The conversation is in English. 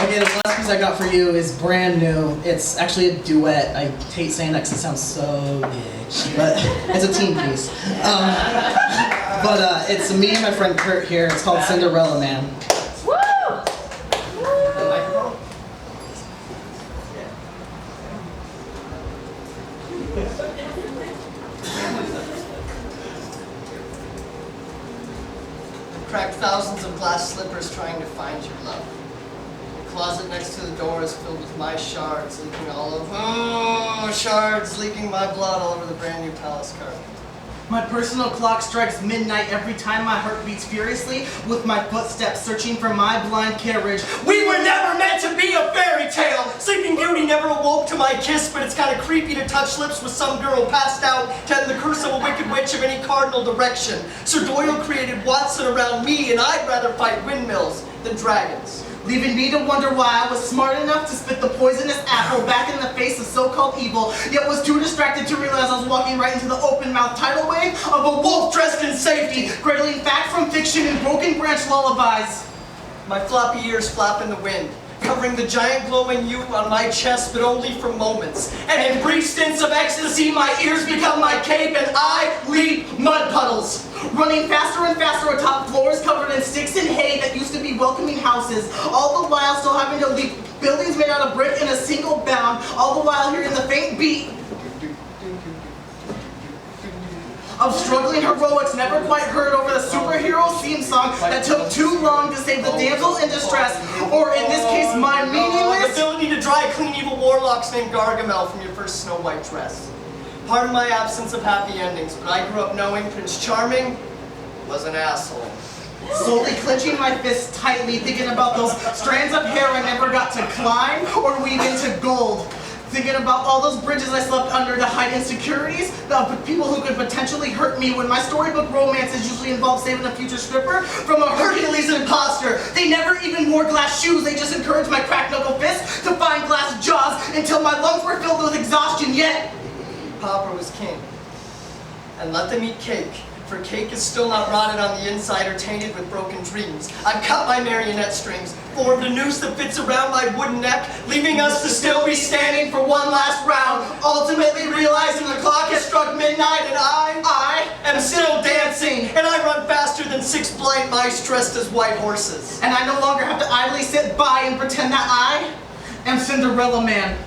Okay, the last piece I got for you is brand new. It's actually a duet. I hate saying that because it sounds so gay, but it's a team piece. It's me and my friend Kurt here. It's called Cinderella Man. Woo! Cracked thousands of glass slippers trying to find your love. The closet next to the door is filled with my shards leaking all over. Oh, shards leaking my blood all over the brand new palace carpet. My personal clock strikes midnight every time my heart beats furiously with my footsteps searching for my blind carriage. We were never meant to be a fairy tale! Sleeping Beauty never awoke to my kiss, but it's kind of creepy to touch lips with some girl passed out to have the curse of a wicked witch of any cardinal direction. Sir Doyle created Watson around me, and I'd rather fight windmills than dragons. Leaving me to wonder why I was smart enough to spit the poisonous apple back in the face of so-called evil, yet was too distracted to realize I was walking right into the open-mouthed tidal wave of a wolf dressed in safety, cradling fact from fiction and broken branch lullabies. My floppy ears flap in the wind, covering the giant glowing U on my chest, but only for moments. And in brief stints of ecstasy, my ears become my cape and I leap mud puddles. Running faster and faster atop floors covered in sticks and hay that used to be welcoming houses, all the while still having to leap buildings made out of brick in a single bound, all the while hearing the faint beat of struggling heroics never quite heard over the superhero theme song that took too long to save the damsel in distress, or in this case, my meaningless the ability to dry clean evil warlocks named Gargamel from your first Snow White dress. Pardon my absence of happy endings, but I grew up knowing Prince Charming was an asshole. Slowly clenching my fists tightly, thinking about those strands of hair I never got to climb or weave into gold. Thinking about all those bridges I slept under to hide insecurities, the people who could potentially hurt me when my storybook romances usually involve saving a future stripper from a Hercules imposter. They never even wore glass shoes, they just encouraged my cracked knuckle fists to find glass jaws until my lungs were filled with exhaustion, yet Papa was king. And let them eat cake, for cake is still not rotted on the inside or tainted with broken dreams. I've cut my marionette strings, formed a noose that fits around my wooden neck, leaving us to still be standing for one last round, ultimately realizing the clock has struck midnight and I am still dancing, and I run faster than 6 blind mice dressed as white horses. and I no longer have to idly sit by and pretend that I am Cinderella Man.